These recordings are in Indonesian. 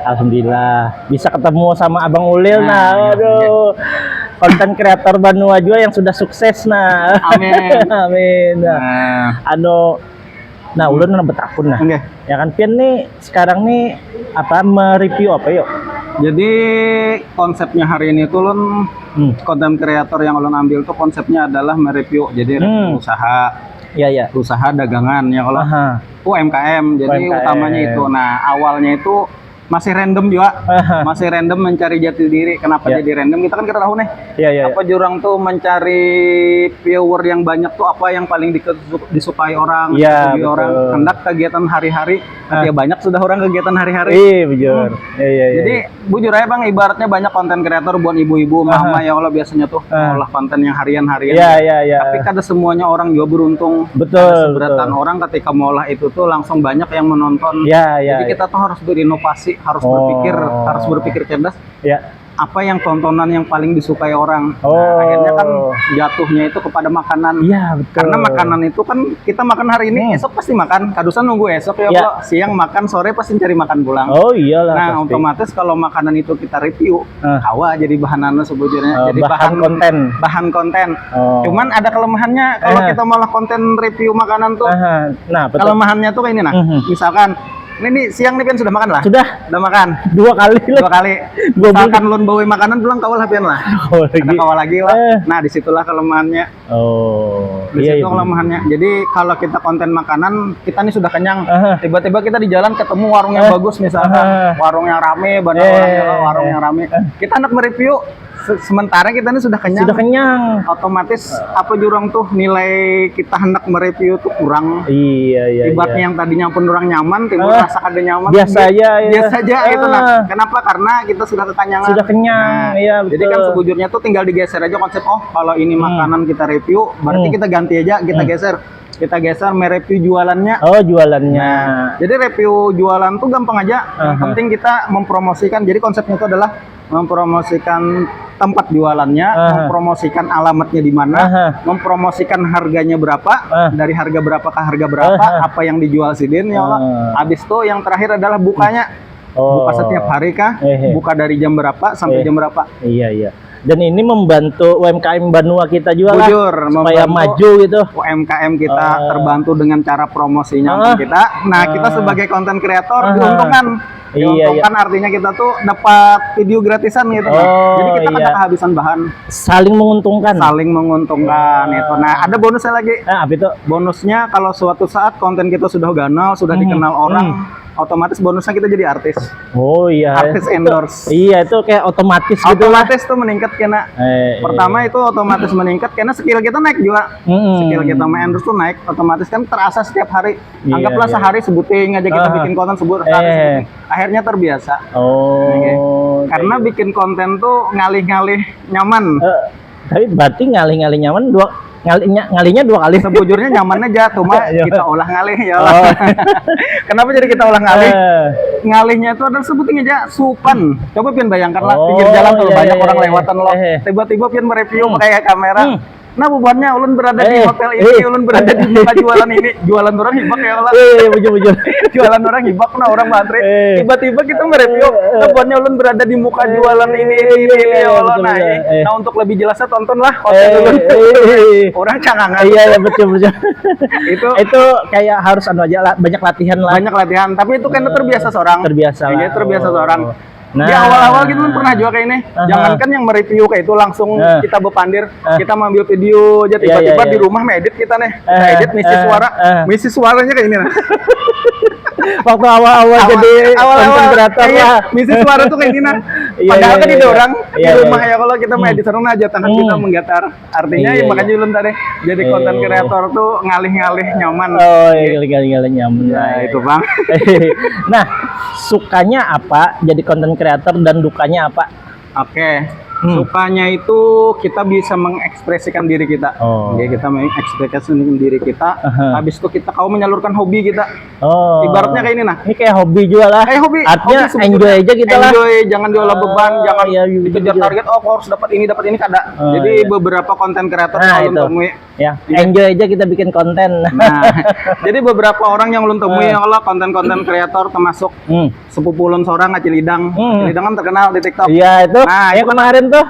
Alhamdulillah bisa ketemu sama Abang Ulil. Nah, Aduh, konten kreator Banua juga yang sudah sukses Amin. Amin. Ulun kan betakun Oke. ya kan Pian nih sekarang nih apa mereview apa yuk. Jadi konsepnya hari ini tuh Lun, konten kreator yang Ulun ambil tuh konsepnya adalah mereview. Jadi review usaha dagangan ya kalau UMKM. Jadi UMKM. utamanya itu. Nah, awalnya itu masih random juga, masih random mencari jati diri. Kenapa jadi random? Kita tahu nih. Apa jurang tuh mencari viewer yang banyak tuh apa yang paling disukai orang, disukai orang. Hendak kegiatan hari-hari, ya banyak sudah orang kegiatan hari-hari. Iya, bujur. Jadi bujur aja Bang, ibaratnya banyak konten kreator buat ibu-ibu, mama ya Allah biasanya tuh olah konten yang harian-harian. Tapi kada semuanya orang juga beruntung. Betul. Seberatan orang ketika mengolah itu tuh langsung banyak yang menonton. Jadi kita tuh harus berinovasi, harus berpikir cerdas. Apa yang tontonan yang paling disukai orang. Nah, akhirnya kan jatuhnya itu kepada makanan. Iya, betul. Karena makanan itu kan kita makan hari ini, esok pasti makan. Kadusan nunggu esok ya Allah. Siang makan, sore pasti cari makan pulang. Oh iyalah. Nah, pasti. Otomatis kalau makanan itu kita review, kawa jadi bahanana sebetulnya. Jadi bahan konten. Cuman ada kelemahannya kalau kita malah konten review makanan tuh. Kelemahannya tuh kayak ini misalkan ini siang nih Pian sudah makan lah? Sudah makan. 2 kali. Misalkan Lun bawa makanan pulang kawal Pian lah. Ada kawal lagi lah. Nah, disitulah kelemahannya. Disitu kelemahannya. Jadi kalau kita konten makanan, kita nih sudah kenyang. Tiba-tiba kita di jalan ketemu warung yang bagus misalkan. Warung yang rame, warung yang rame. Kita hendak mereview. Sementara kita ini sudah kenyang. Otomatis apa jurang tuh nilai kita hendak mereview tuh kurang. Ibaratnya yang tadinya pun orang nyaman, timbul rasa kada nyaman. Biasa aja itu. Nah, kenapa? Karena kita sudah kekenyangan. Betul. Jadi kan sebujurnya tuh tinggal digeser aja konsep. Kalau ini makanan kita review, berarti kita ganti aja, kita geser. Kita geser mereview jualannya. Jualannya. Jadi review jualan tuh gampang aja. Yang penting kita mempromosikan. Jadi konsepnya itu adalah mempromosikan tempat jualannya, mempromosikan alamatnya di mana, mempromosikan harganya berapa, dari harga berapa ke harga berapa, apa yang dijual sidin ya Allah. Habis itu yang terakhir adalah bukanya. Buka setiap hari kah? Buka dari jam berapa sampai jam berapa? Iya. Dan ini membantu UMKM Banua kita juga supaya maju gitu. UMKM kita terbantu dengan cara promosinya kita. Nah, kita sebagai konten kreator diuntungkan. Diuntungkan artinya kita tuh dapat video gratisan gitu. Jadi kita kada kehabisan bahan. Saling menguntungkan itu. Nah, ada bonusnya lagi. Apa itu? Bonusnya kalau suatu saat konten kita sudah ganal, sudah dikenal orang, otomatis bonusnya kita jadi artis. Artis endorse. Itu kayak otomatis gitu. Otomatis tuh meningkat karena pertama itu otomatis meningkat karena skill kita naik juga. Skill kita endorse tuh naik, otomatis kan terasa setiap hari. Anggaplah sehari sebuting aja kita bikin konten sehari. Akhirnya terbiasa. Karena bikin konten tuh ngalih-ngalih nyaman. Tapi berarti ngalih-ngalih nyaman ngalinya 2 kali. Sebujurnya nyaman aja, cuma kita olah ngalih ya. Kenapa jadi kita olah ngalih? Ngalihnya itu adalah sebutin aja supan. Coba Pian bayangkanlah pinggir jalan kalau banyak orang lewatan loh. Tiba-tiba Pian mereview pakai kamera. Nah, bebannya ulun berada di hotel ini, ulun berada di muka jualan ini. Jualan orang hibak ya Allah. Jualan orang hibak, nah orang mantri. Tiba-tiba kita mereview, bebannya ulun berada di muka jualan ini ya Allah. Nah, untuk lebih jelasnya tontonlah hotel ulun. Orang cangangan. Iya, betul. Itu kayak harus banyak latihan lah. Banyak latihan, tapi itu kan terbiasa seorang. Terbiasa seorang. Nah, di awal-awal gitu pernah juga kayak ini. Jangankan yang mereview kayak itu langsung kita bepandir, kita mengambil video aja tiba-tiba di rumah ngedit kita nih. Edit misi suaranya kayak ini nah. Waktu awal-awal jadi konten kreator lah. Misi suara tuh kayak gini. Padahal kan itu orang di rumah ya kalau kita mau edit seru aja tangan kita menggetar. Artinya makanya belum tadi jadi konten kreator tuh ngalih-ngalih nyaman. Ngalih-ngalih nyaman. Nah, itu Bang. Nah, sukanya apa jadi konten kreator dan dukanya apa? Oke. Sukanya itu kita bisa mengekspresikan diri kita. Ya, kita mengekspresikan diri kita. Habis itu kita menyalurkan hobi kita. Ibaratnya kayak ini nah. Ini kayak hobi juga lah. Kayak hobi. Artinya hobi enjoy aja kita lah. Enjoy, jangan diolah beban, jangan dikejar target. Aku harus dapat ini kada. Jadi beberapa konten kreator yang belum temui. Ya, enjoy aja kita bikin konten. Nah, jadi beberapa orang yang belum temui kalau konten-konten kreator termasuk sepupu ulun seorang Acilidang. Acilidang kan terkenal di TikTok. Iya itu. Nah, yang kemarin tuh.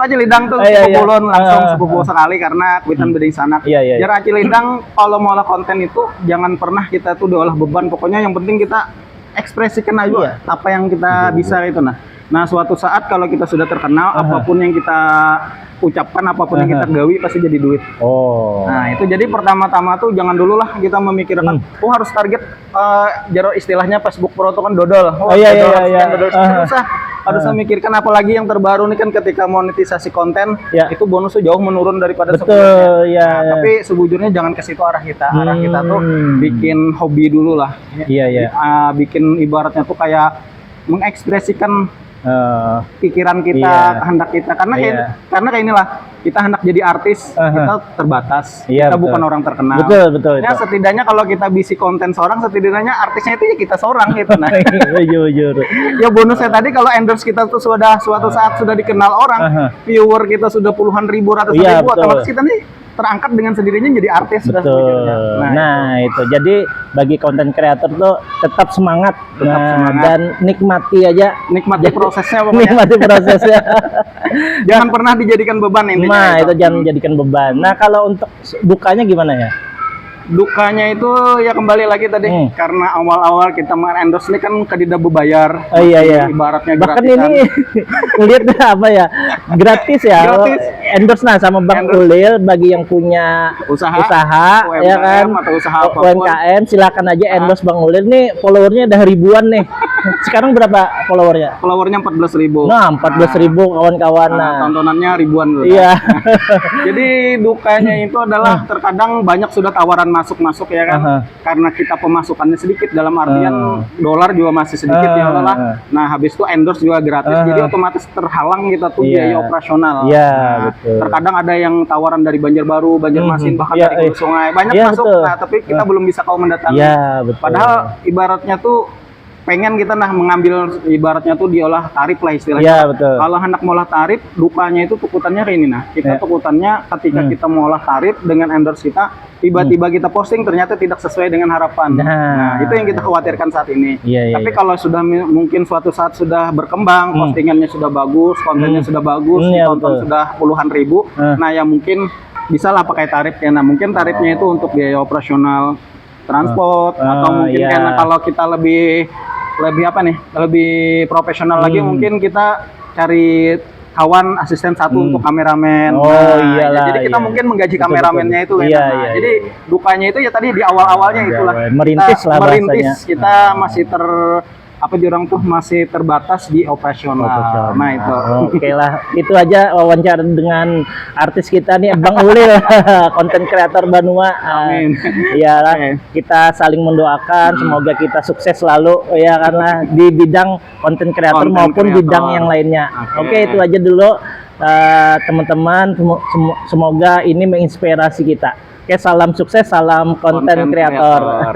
Acilidang tuh sepupu ulun langsung sepupu sekali karena kuitan beding sanak. Jadi Acilidang kalau mau olah konten itu jangan pernah kita tuh diolah beban. Pokoknya yang penting kita ekspresikan aja apa yang kita bisa itu Nah, suatu saat kalau kita sudah terkenal, apapun yang kita ucapkan, apapun yang kita gawi pasti jadi duit. Nah, itu jadi pertama-tama tuh jangan dulu lah kita memikirkan, harus target jaro istilahnya Facebook Pro itu kan dodol. Dodol harus memikirkan apalagi yang terbaru nih kan ketika monetisasi konten itu bonusnya jauh menurun daripada sebelumnya. Tapi sebujurnya jangan ke situ arah kita. Arah kita tuh bikin hobi dulu lah. Bikin ibaratnya tuh kayak mengekspresikan pikiran kita, kehendak kita karena kayak inilah kita hendak jadi artis, kita terbatas, kita bukan orang terkenal. Betul. Ya setidaknya kalau kita bisi konten seorang, setidaknya artisnya itu ya kita seorang gitu nah. Ya bonusnya tadi kalau endorse kita tuh sudah suatu saat sudah dikenal orang, viewer kita sudah puluhan ribu, ratusan ribu, otomatis kita nih terangkat dengan sendirinya jadi artis. Nah, itu jadi bagi konten kreator tuh tetap semangat, dan nikmati prosesnya pokoknya. Nikmati prosesnya. Jangan pernah dijadikan beban intinya. Nah, itu jangan dijadikan beban. Nah, kalau untuk dukanya gimana ya? Dukanya itu ya kembali lagi tadi karena awal-awal kita endorse ini kan tidak berbayar. Ibaratnya bahkan gratisan. Ini lihat apa ya, gratis ya. Endorse sama Bang Ulil bagi yang punya usaha UMKM, ya kan, atau usaha UMKM silakan aja endorse Bang Ulil nih, followernya udah ribuan nih. Sekarang berapa followernya? Followernya 14.000. Nah, 14.000 kawan-kawan. Tontonannya ribuan loh. Iya. Jadi dukanya itu adalah terkadang banyak sudah tawaran masuk ya kan, karena kita pemasukannya sedikit dalam artian dolar juga masih sedikit ya lah. Nah habis itu endorse juga gratis, jadi otomatis terhalang kita tuh biaya operasional. Terkadang ada yang tawaran dari Banjarbaru, Banjarmasin, bahkan dari Hulu Sungai banyak masuk. Nah tapi kita belum bisa mendatangi. Padahal ibaratnya tuh pengen kita mengambil ibaratnya tuh diolah tarif lah istilahnya. Kalau hendak mengolah tarif, dukanya itu tukutannya kayak ini kita tukutannya ketika kita mengolah tarif dengan endorse kita, tiba-tiba kita posting ternyata tidak sesuai dengan harapan. Nah, itu yang kita khawatirkan saat ini. Tapi kalau sudah mungkin suatu saat sudah berkembang, postingannya sudah bagus, kontennya sudah bagus, tonton sudah puluhan ribu, nah ya mungkin bisa lah pakai tarif ya. Nah, mungkin tarifnya itu untuk biaya operasional transport atau mungkin karena kalau kita lebih profesional lagi, mungkin kita cari kawan asisten satu untuk kameramen. Jadi kita mungkin menggaji kameramennya itu. Jadi dukanya itu ya tadi di awal-awalnya itulah. Merintis lah bahasanya. Kita masih masih terbatas di operasional. Nah itu. Oke lah, itu aja wawancara dengan artis kita nih Bang Ulil, konten kreator Banua. Amin. Iyalah, kita saling mendoakan semoga kita sukses selalu ya karena di bidang konten kreator maupun bidang yang lainnya. Oke, itu aja dulu teman-teman, semoga ini menginspirasi kita. Oke, salam sukses, salam konten kreator.